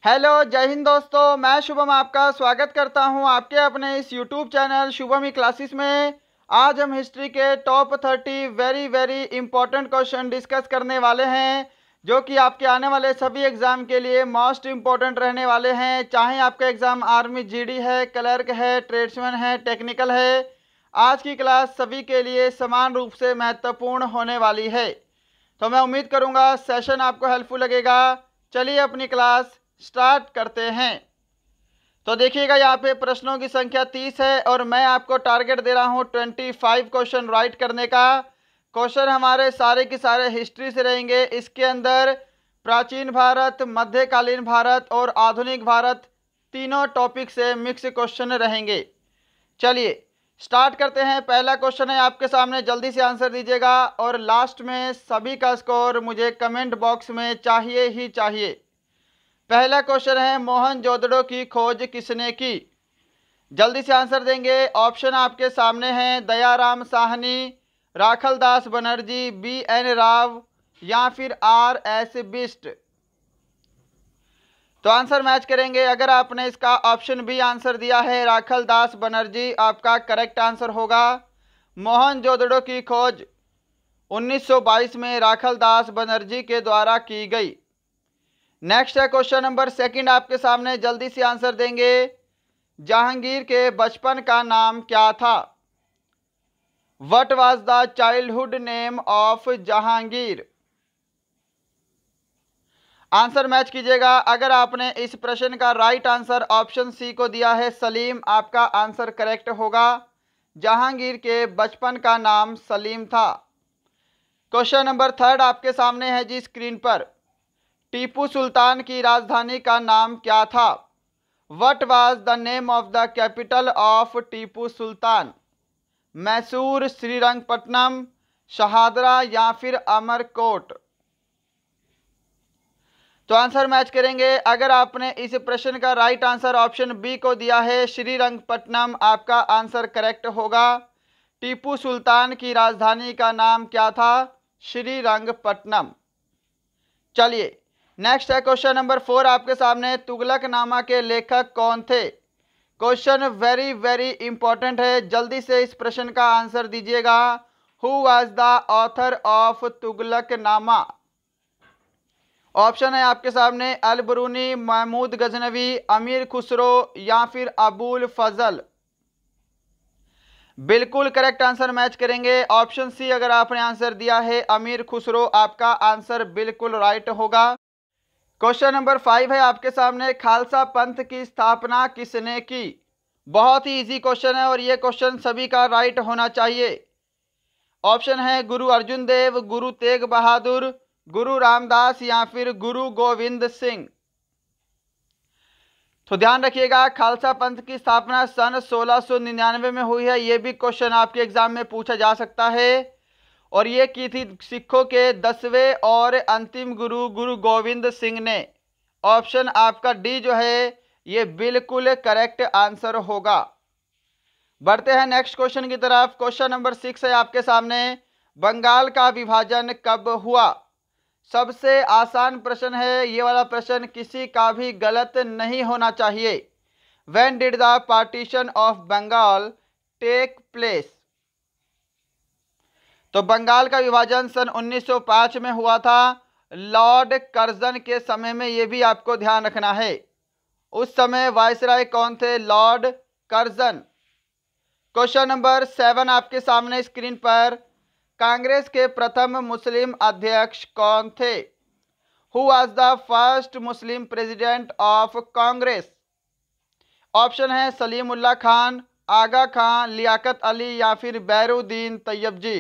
Hello जय हिंद दोस्तों, मैं शुभम आपका स्वागत करता हूं आपके अपने इस यूट्यूब चैनल शुभम ही क्लासेस में। आज हम हिस्ट्री के top 30 very very important question discuss करने वाले हैं, जो कि आपके आने वाले सभी एग्जाम के लिए मोस्ट इंपॉर्टेंट रहने वाले हैं। चाहे आपका एग्जाम आर्मी जीडी है, क्लर्क है, ट्रेड्समैन है, टेक्निकल है, आज की क्लास सभी के लिए समान रूप से महत्वपूर्ण होने वाली है। तो मैं उम्मीद करूंगा सेशन आपको हेल्पफुल लगेगा। चलिए अपनी क्लास स्टार्ट करते हैं। तो देखिएगा, यहाँ पे प्रश्नों की संख्या 30 है और मैं आपको टारगेट दे रहा हूँ 25 क्वेश्चन राइट करने का। क्वेश्चन हमारे सारे के सारे हिस्ट्री से रहेंगे। इसके अंदर प्राचीन भारत, मध्यकालीन भारत और आधुनिक भारत तीनों टॉपिक से मिक्स क्वेश्चन रहेंगे। चलिए स्टार्ट करते हैं। पहला क्वेश्चन है आपके सामने, जल्दी से आंसर दीजिएगा और लास्ट में सभी का स्कोर मुझे कमेंट बॉक्स में चाहिए ही चाहिए। पहला क्वेश्चन है, मोहनजोदड़ो की खोज किसने की? जल्दी से आंसर देंगे। ऑप्शन आपके सामने हैं, दयाराम साहनी, राखलदास बनर्जी, BN राव या फिर RS बिष्ट। तो आंसर मैच करेंगे। अगर आपने इसका ऑप्शन बी आंसर दिया है राखलदास बनर्जी, आपका करेक्ट आंसर होगा। मोहनजोदड़ो की खोज 1922 में राखलदास बनर्जी के द्वारा की गई। नेक्स्ट है क्वेश्चन नंबर सेकंड आपके सामने, जल्दी से आंसर देंगे। जहांगीर के बचपन का नाम क्या था? What was the childhood name of Jahangir? Answer match कीजिएगा। अगर आपने इस प्रश्न का राइट आंसर ऑप्शन सी को दिया है सलीम, आपका आंसर करेक्ट होगा। जहांगीर के बचपन का नाम सलीम था। क्वेश्चन नंबर थर्ड आपके सामने है जी स्क्रीन पर। टीपू सुल्तान की राजधानी का नाम क्या था? What was the name of the capital of Tipu Sultan? Mysore, Srirangapatnam, Shahdara या फिर अमरकोट? तो आंसर मैच करेंगे। अगर आपने इस प्रश्न का राइट आंसर ऑप्शन बी को दिया है श्रीरंगपट्टनम, आपका आंसर करेक्ट होगा। टीपू सुल्तान की राजधानी का नाम क्या था? श्रीरंगपट्टनम। चलिए नेक्स्ट है क्वेश्चन नंबर 4 आपके सामने। तुगलकनामा के लेखक कौन थे? क्वेश्चन वेरी वेरी इंपॉर्टेंट है, जल्दी से इस प्रश्न का आंसर दीजिएगा। Who was the author of Tughlaqnama? Option है आपके सामने, अल बरूनी, महमूद गजनवी, अमीर खुसरो या फिर अबुल फजल। बिल्कुल करेक्ट आंसर मैच करेंगे। ऑप्शन सी अगर आपने आंसर दिया है अमीर खुसरो, आपका आंसर बिल्कुल राइट होगा। क्वेश्चन नंबर 5 है आपके सामने, खालसा पंथ की स्थापना किसने की? बहुत ही इजी क्वेश्चन है और ये क्वेश्चन सभी का राइट होना चाहिए। ऑप्शन है गुरु अर्जुन देव, गुरु तेग बहादुर, गुरु रामदास या फिर गुरु गोविंद सिंह। तो ध्यान रखिएगा, खालसा पंथ की स्थापना सन 1699 में हुई है। ये भी क्वेश्चन आपके एग्जाम में पूछा जा सकता है। और ये की थी सिखों के 10वें और अंतिम गुरु गुरु गोविंद सिंह ने। ऑप्शन आपका डी जो है ये बिल्कुल करेक्ट आंसर होगा। बढ़ते हैं नेक्स्ट क्वेश्चन की तरफ। क्वेश्चन नंबर 6 है आपके सामने, बंगाल का विभाजन कब हुआ? सबसे आसान प्रश्न है ये वाला प्रश्न, किसी का भी गलत नहीं होना चाहिए। When did the partition of Bengal take place? तो बंगाल का विभाजन सन 1905 में हुआ था। लॉर्ड कर्जन के समय में, ये भी आपको ध्यान रखना है। उस समय वायसराय कौन थे? Lord Curzon. क्वेश्चन नंबर 7 आपके सामने स्क्रीन पर, कांग्रेस के प्रथम मुस्लिम अध्यक्ष कौन थे? Who was the first Muslim president of Congress? Option है सलीमुल्लाह खान, आगा खान, लियाकत अली या फिर बैरुद्दीन तैयब जी।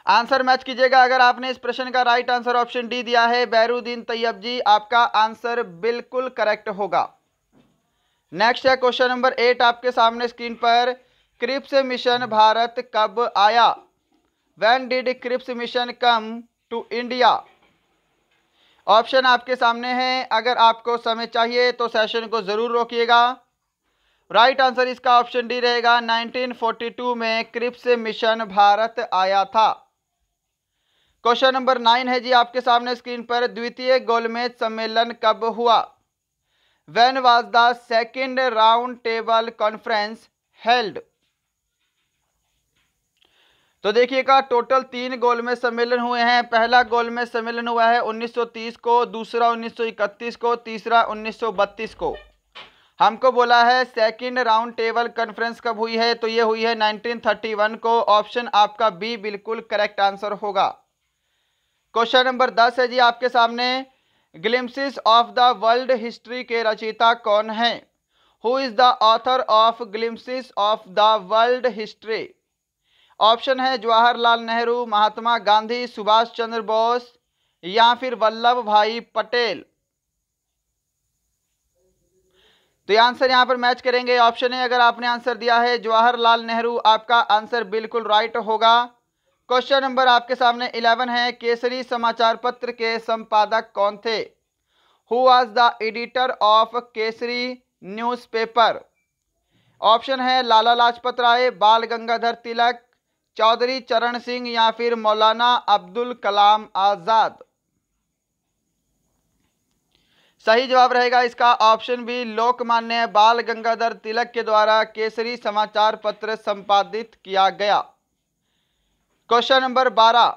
आंसर मैच कीजिएगा। अगर आपने इस प्रश्न का राइट आंसर ऑप्शन डी दिया है बैरुद्दीन तैयब जी, आपका आंसर बिल्कुल करेक्ट होगा। नेक्स्ट है क्वेश्चन नंबर 8 आपके सामने स्क्रीन पर, क्रिप्स मिशन भारत कब आया? When did Cripps mission come to India? Option आपके सामने हैं। अगर आपको समय चाहिए तो सेशन को जरूर रोकिएगा। राइट आंसर इसका ऑप्शन डी रहेगा। 1942 में क्रिप्स मिशन भारत आया था। क्वेश्चन नंबर 9 है जी आपके सामने स्क्रीन पर, द्वितीय गोलमेज सम्मेलन कब हुआ? When was the second round table conference held? तो देखिएगा टोटल 3 गोलमेज सम्मेलन हुए हैं। पहला गोलमेज सम्मेलन हुआ है 1930 को, दूसरा 1931 को, तीसरा 1932 को। हमको बोला है सेकंड राउंड टेबल कॉन्फ्रेंस कब हुई है, तो ये हुई है 1931 को। ऑप्शन आपका बी बिल्कुल करेक्ट आंसर होगा। क्वेश्चन नंबर 10 है जी आपके सामने, glimpses of the world history के रचयिता कौन है? Who is the author of glimpses of the world history? Option है जवाहरलाल नेहरू, महात्मा गांधी, सुभाष चंद्र बोस या फिर वल्लभ भाई पटेल। तो ये आंसर यहां पर मैच करेंगे। ऑप्शन है, अगर आपने आंसर दिया है जवाहरलाल नेहरू, आपका आंसर बिल्कुल राइट होगा। क्वेश्चन नंबर आपके सामने 11 है, केसरी समाचार पत्र के संपादक कौन थे? Who was the editor of Kesari newspaper? Option है लाला लाजपत राय, बाल गंगाधर तिलक, चौधरी चरण सिंह या फिर मौलाना अब्दुल कलाम आजाद। सही जवाब रहेगा इसका ऑप्शन बी, लोकमान्य बाल गंगाधर तिलक के द्वारा केसरी समाचार पत्र संपादित किया गया। क्वेश्चन नंबर 12,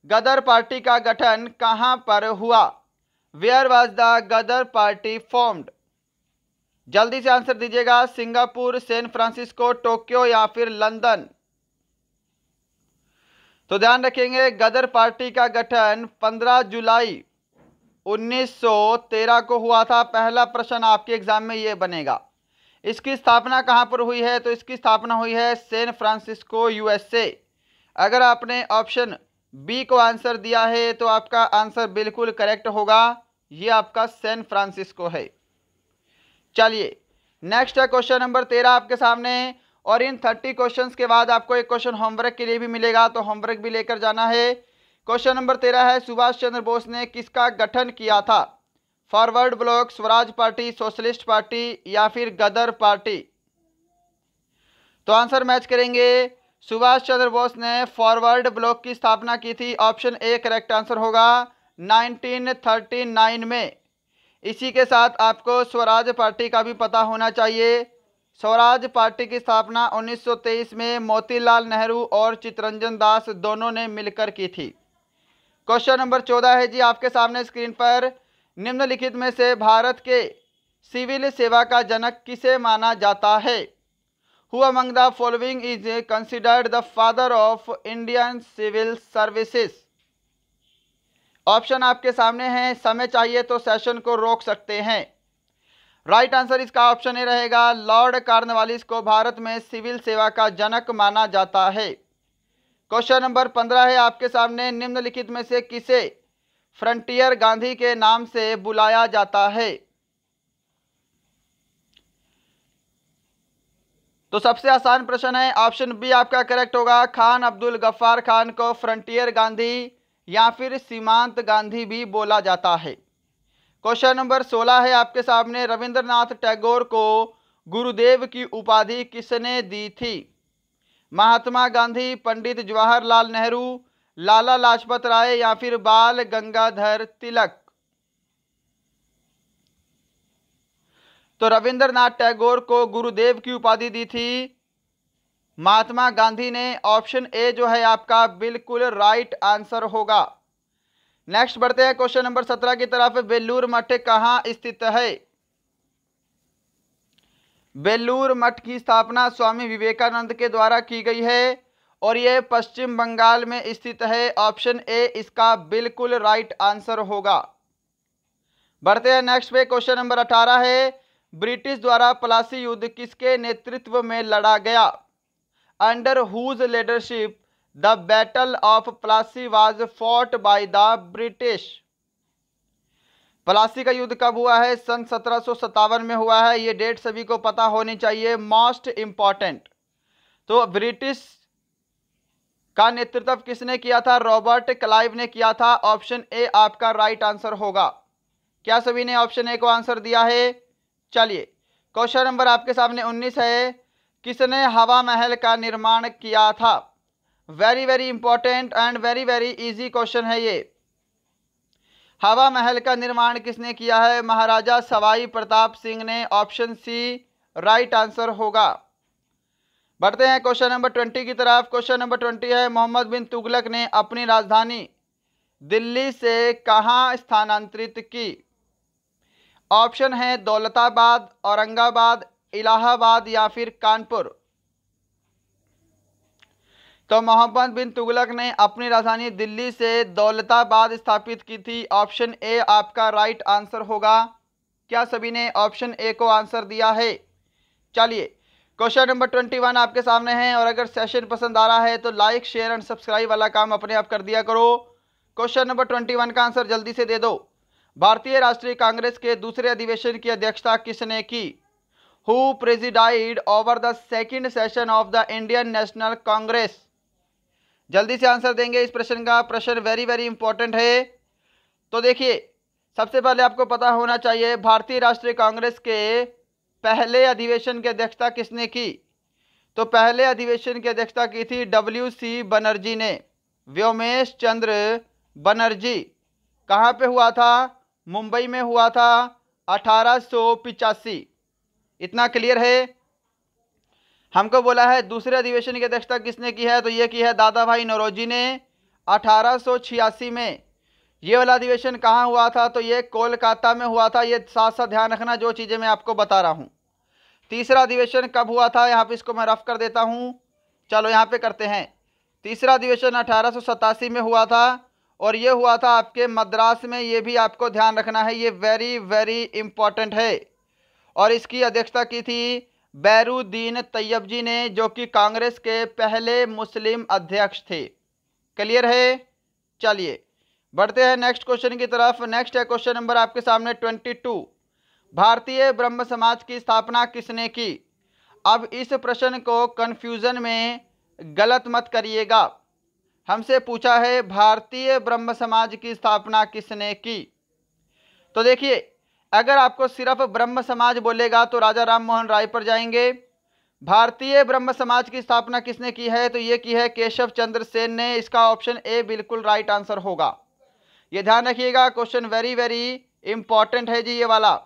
गदर पार्टी का गठन कहां पर हुआ? Where was the Ghadar party formed? जल्दी से आंसर दीजिएगा। सिंगापुर, सैन फ्रांसिस्को, टोक्यो या फिर लंदन? तो ध्यान रखेंगे, गदर पार्टी का गठन 15 जुलाई 1913 को हुआ था। पहला प्रश्न आपके एग्जाम में ये बनेगा। इसकी स्थापना कहां पर हुई है? तो इसकी स्थापना हुई है सैन फ्रांसिस्को, यूएसए। अगर आपने ऑप्शन बी को आंसर दिया है तो आपका आंसर बिल्कुल करेक्ट होगा। ये आपका सैन फ्रांसिस्को है। चलिए नेक्स्ट है क्वेश्चन नंबर 13 आपके सामने, और इन 30 क्वेश्चंस के बाद आपको एक क्वेश्चन होमवर्क के लिए भी मिलेगा, तो होमवर्क भी लेकर जाना है। क्वेश्चन नंबर 13 है, सुभाष चंद्र बोस ने किसका गठन किया था? Forward block, Swaraj party, socialist party या फिर गदर पार्टी? तो आंसर मैच करेंगे। सुभाष चंद्र बोस ने फॉरवर्ड ब्लॉक की स्थापना की थी। ऑप्शन ए करेक्ट आंसर होगा 1939 में। इसी के साथ आपको स्वराज पार्टी का भी पता होना चाहिए। स्वराज पार्टी की स्थापना 1923 में मोतीलाल नेहरू और चित्तरंजन दास दोनों ने मिलकर की थी। क्वेश्चन नंबर 14 है जी आपके सामने स्क्रीन पर, निम्नलिखित में से भारत के सिविल सेवा का जनक किसे माना जाता है? Who among the following is considered the father of Indian civil services? Option आपके सामने हैं, समय चाहिए तो सेशन को रोक सकते हैं। राइट आंसर इसका ऑप्शन ए रहेगा, लॉर्ड कॉर्नवालिस को भारत में सिविल सेवा का जनक माना जाता है। क्वेश्चन नंबर 15 है आपके सामने, निम्नलिखित में से किसे फ्रंटियर गांधी के नाम से बुलाया जाता है? तो सबसे आसान प्रश्न है, ऑप्शन बी आपका करेक्ट होगा। खान अब्दुल गफ्फार खान को फ्रंटियर गांधी या फिर सीमांत गांधी भी बोला जाता है। क्वेश्चन नंबर 16 है आपके सामने, रविंद्रनाथ टैगोर को गुरुदेव की उपाधि किसने दी थी? महात्मा गांधी, पंडित जवाहरलाल नेहरू, लाला लाजपत राय या फिर बाल गंगाधर तिलक? तो रविंद्रनाथ टैगोर को गुरुदेव की उपाधि दी थी महात्मा गांधी ने। ऑप्शन ए जो है आपका बिल्कुल राइट आंसर होगा। नेक्स्ट बढ़ते हैं क्वेश्चन नंबर 17 की तरफ। बेलूर मठ कहाँ स्थित है? बेलूर मठ की स्थापना स्वामी विवेकानंद के द्वारा की गई है और यह पश्चिम बंगाल में स्थित है। ऑप्शन ए इसका बिल्कुल राइट आंसर होगा। बढ़ते हैं नेक्स्ट पे, क्वेश्चन नंबर 18 है, ब्रिटिश द्वारा प्लासी युद्ध किसके नेतृत्व में लड़ा गया? Under whose leadership the battle of Plassey was fought by the British? Plassey का युद्ध कब हुआ है? सन 1757 में हुआ है। ये डेट सभी को पता होनी चाहिए, मोस्ट इंपॉर्टेंट। तो ब्रिटिश का नेतृत्व किसने किया था? रॉबर्ट क्लाइव ने किया था। ऑप्शन ए आपका राइट आंसर होगा। क्या सभी ने ऑप्शन ए को आंसर दिया है? चलिए क्वेश्चन नंबर आपके सामने 19 है, किसने हवा महल का निर्माण किया था? Very very important and very very easy question है ये। हवा महल का निर्माण किसने किया है? महाराजा सवाई प्रताप सिंह ने। ऑप्शन सी राइट आंसर होगा। बढ़ते हैं क्वेश्चन नंबर 20 की तरफ। क्वेश्चन नंबर 20 है, मोहम्मद बिन तुगलक ने अपनी राजधानी दिल्ली से कहां स्थानांतरित की? ऑप्शन है दौलताबाद, औरंगाबाद, इलाहाबाद या फिर कानपुर। तो मोहम्मद बिन तुगलक ने अपनी राजधानी दिल्ली से दौलताबाद स्थापित की थी। ऑप्शन ए आपका राइट आंसर होगा। क्या सभी ने ऑप्शन ए को आंसर दिया है? चलिए क्वेश्चन नंबर 21 आपके सामने है, और अगर सेशन पसंद आ रहा है तो लाइक शेयर एंड सब्सक्राइब वाला काम अपने आप कर दिया करो। क्वेश्चन नंबर 21 का आंसर जल्दी से दे दो। भारतीय राष्ट्रीय कांग्रेस के दूसरे अधिवेशन की अध्यक्षता किसने की? Who presided over the second session of the Indian national Congress? जल्दी से आंसर देंगे इस प्रश्न का। प्रश्न वेरी वेरी इंपॉर्टेंट है। तो देखिए, सबसे पहले आपको पता होना चाहिए भारतीय राष्ट्रीय कांग्रेस के पहले अधिवेशन की अध्यक्षता किसने की? तो पहले अधिवेशन की अध्यक्षता की थी WC बनर्जी ने, व्योमेश चंद्र बनर्जी। कहाँ पे हुआ था? मुंबई में हुआ था 1885। इतना क्लियर है? हमको बोला है दूसरे अधिवेशन की अध्यक्षता किसने की है, तो ये की है दादा भाई नौरोजी ने 1886 में। ये वाला अधिवेशन कहाँ हुआ था? तो ये कोलकाता में हुआ था। ये साथ साथ ध्यान रखना जो चीज़ें मैं आपको बता रहा हूँ। तीसरा अधिवेशन कब हुआ था? यहाँ पे इसको मैं रफ कर देता हूँ। चलो यहाँ पे करते हैं। तीसरा अधिवेशन 1887 में हुआ था, और ये हुआ था आपके मद्रास में। ये भी आपको ध्यान रखना है, ये वेरी वेरी इंपॉर्टेंट है। और इसकी अध्यक्षता की थी बैरुद्दीन तैयब जी ने, जो कि कांग्रेस के पहले मुस्लिम अध्यक्ष थे। क्लियर है? चलिए बढ़ते हैं नेक्स्ट क्वेश्चन की तरफ। नेक्स्ट है क्वेश्चन नंबर आपके सामने 22। भारतीय ब्रह्म समाज की स्थापना किसने की? अब इस प्रश्न को कंफ्यूजन में गलत मत करिएगा। हमसे पूछा है भारतीय ब्रह्म समाज की स्थापना किसने की। तो देखिए, अगर आपको सिर्फ ब्रह्म समाज बोलेगा तो राजा राम मोहन राय पर जाएंगे। भारतीय ब्रह्म समाज की स्थापना किसने की है? तो ये की है केशव चंद्र सेन ने। इसका ऑप्शन ए बिल्कुल राइट आंसर होगा। ये ध्यान रखिएगा, क्वेश्चन वेरी वेरी इंपॉर्टेंट है जी ये वाला।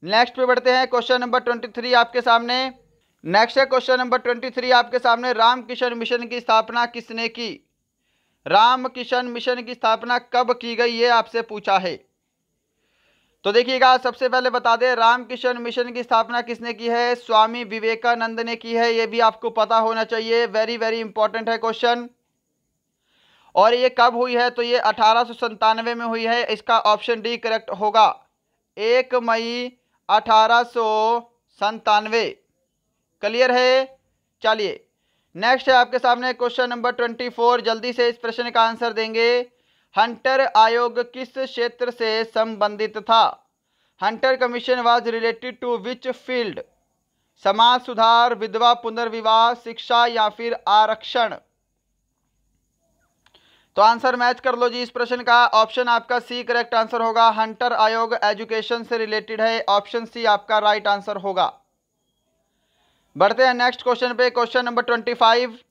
नेक्स्ट पे बढ़ते हैं। क्वेश्चन नंबर 23 आपके सामने। नेक्स्ट है क्वेश्चन नंबर 23 आपके सामने। रामकिशन मिशन की स्थापना किसने की? रामकिशन मिशन की स्थापना कब की गई, ये आपसे पूछा है। तो देखिएगा, सबसे पहले बता दें रामकिशन मिशन की स्थापना किसने की है? स्वामी विवेकानंद ने की है। ये भी आपको पता होना चाहिए, वेरी वेरी इंपॉर्टेंट है क्वेश्चन। और ये कब हुई है? तो ये 1897 में हुई है। इसका ऑप्शन डी करेक्ट होगा, 1 मई 1897। क्लियर है? चलिए नेक्स्ट है आपके सामने क्वेश्चन नंबर 24। जल्दी से इस प्रश्न का आंसर देंगे। हंटर आयोग किस क्षेत्र से संबंधित था? Hunter commission was related to which field? समाज सुधार, विधवा पुनर्विवाह, शिक्षा या फिर आरक्षण? तो आंसर मैच कर लो जी इस प्रश्न का। ऑप्शन आपका सी करेक्ट आंसर होगा। हंटर आयोग एजुकेशन से रिलेटेड है। ऑप्शन सी आपका राइट आंसर होगा। बढ़ते हैं नेक्स्ट क्वेश्चन पे। Question number 25।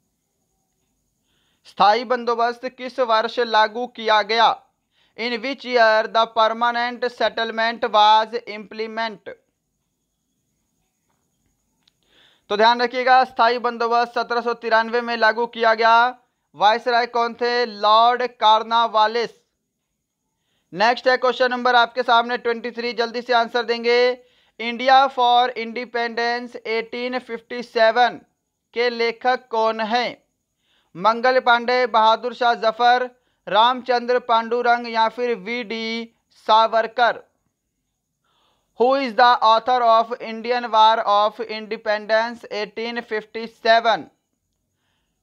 स्थायी बंदोबस्त किस वर्ष लागू किया गया? In which year the permanent settlement was implement? तो ध्यान रखिएगा, स्थायी बंदोबस्त 1793 में लागू किया गया। वायसराय कौन थे? Lord Cornwallis. नेक्स्ट है क्वेश्चन नंबर आपके सामने 23। जल्दी से आंसर देंगे। इंडिया फॉर इंडिपेंडेंस 1857 के लेखक कौन हैं? मंगल पांडे, बहादुर शाह जफर, रामचंद्र पांडुरंग या फिर VD Savarkar? Who is the author of Indian war of independence 1857?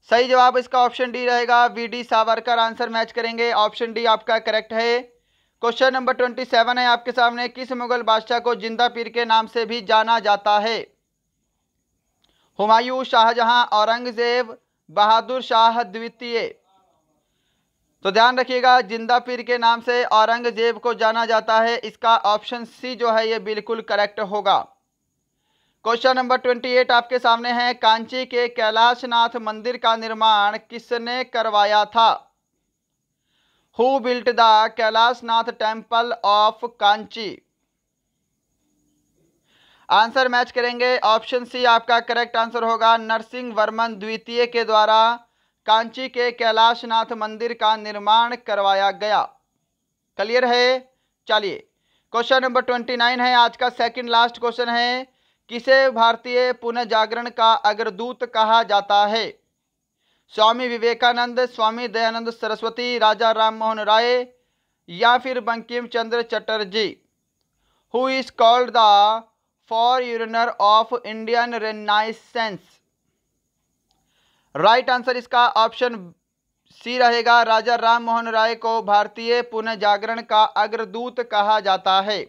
सही जवाब इसका ऑप्शन डी रहेगा, VD सावरकर। आंसर मैच करेंगे, ऑप्शन डी आपका करेक्ट है। क्वेश्चन नंबर 27 है आपके सामने। किस मुगल बादशाह को जिंदा पीर के नाम से भी जाना जाता है? हुमायूं, शाहजहां, औरंगजेब, बहादुर शाह द्वितीय? तो ध्यान रखिएगा, जिंदा पीर के नाम से औरंगजेब को जाना जाता है। इसका ऑप्शन सी जो है ये बिल्कुल करेक्ट होगा। क्वेश्चन नंबर 28 आपके सामने है। कांची के कैलाशनाथ मंदिर का निर्माण किसने करवाया था? Who built the Kailashnath temple of Kanchi? Answer match करेंगे। ऑप्शन सी आपका करेक्ट आंसर होगा। नरसिंह वर्मन द्वितीय के द्वारा कांची के कैलाशनाथ मंदिर का निर्माण करवाया गया। क्लियर है? चलिए क्वेश्चन नंबर 29 है आज का सेकंड लास्ट क्वेश्चन है। किसे भारतीय पुनः जागरण का अग्रदूत कहा जाता है? स्वामी विवेकानंद, स्वामी दयानंद सरस्वती, राजा राम मोहन राय या फिर Bankim Chandra Chatterjee? Who is called the forerunner of Indian renaissance? Right answer इसका ऑप्शन सी रहेगा। राजा राम मोहन राय को भारतीय पुनः जागरण का अग्रदूत कहा जाता है।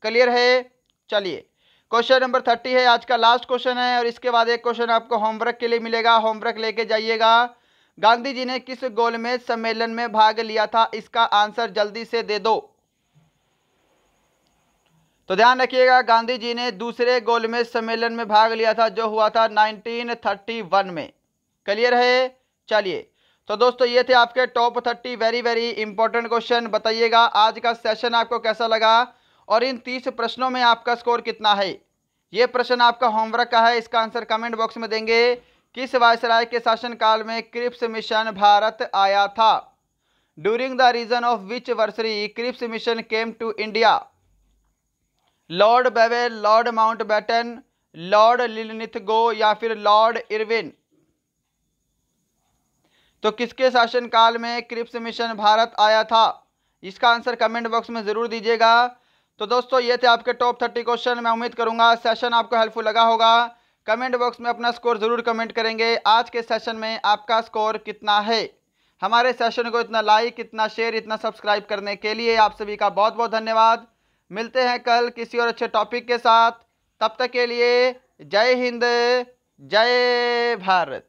क्लियर है? चलिए क्वेश्चन नंबर 30 है आज का लास्ट क्वेश्चन है और इसके बाद एक क्वेश्चन आपको होमवर्क के लिए मिलेगा। होमवर्क लेके जाइएगा। गांधी जी ने किस गोलमेज सम्मेलन में भाग लिया था? इसका आंसर जल्दी से दे दो। तो ध्यान रखिएगा, गांधी जी ने दूसरे गोलमेज सम्मेलन में भाग लिया था जो हुआ था 1931 में। क्लियर है? चलिए तो दोस्तों ये थे आपके top 30 very very important question. बताइएगा आज का सेशन आपको कैसा लगा और इन 30 प्रश्नों में आपका स्कोर कितना है। ये प्रश्न आपका होमवर्क का है, इसका आंसर कमेंट बॉक्स में देंगे। किस वायसराय के शासनकाल में क्रिप्स मिशन भारत आया था? During the reign of which viceroy Cripps mission came to India? Lord Wavell, Lord Mountbatten, Lord Linlithgow या फिर लॉर्ड इरविन? तो किसके शासनकाल में क्रिप्स मिशन भारत आया था? इसका आंसर कमेंट बॉक्स में ज़रूर दीजिएगा। तो दोस्तों ये थे आपके टॉप 30 क्वेश्चन। मैं उम्मीद करूंगा सेशन आपको हेल्पफुल लगा होगा। कमेंट बॉक्स में अपना स्कोर ज़रूर कमेंट करेंगे। आज के सेशन में आपका स्कोर कितना है? हमारे सेशन को इतना लाइक, इतना शेयर, इतना सब्सक्राइब करने के लिए आप सभी का बहुत बहुत धन्यवाद। मिलते हैं कल किसी और अच्छे टॉपिक के साथ। तब तक के लिए जय हिंद, जय भारत।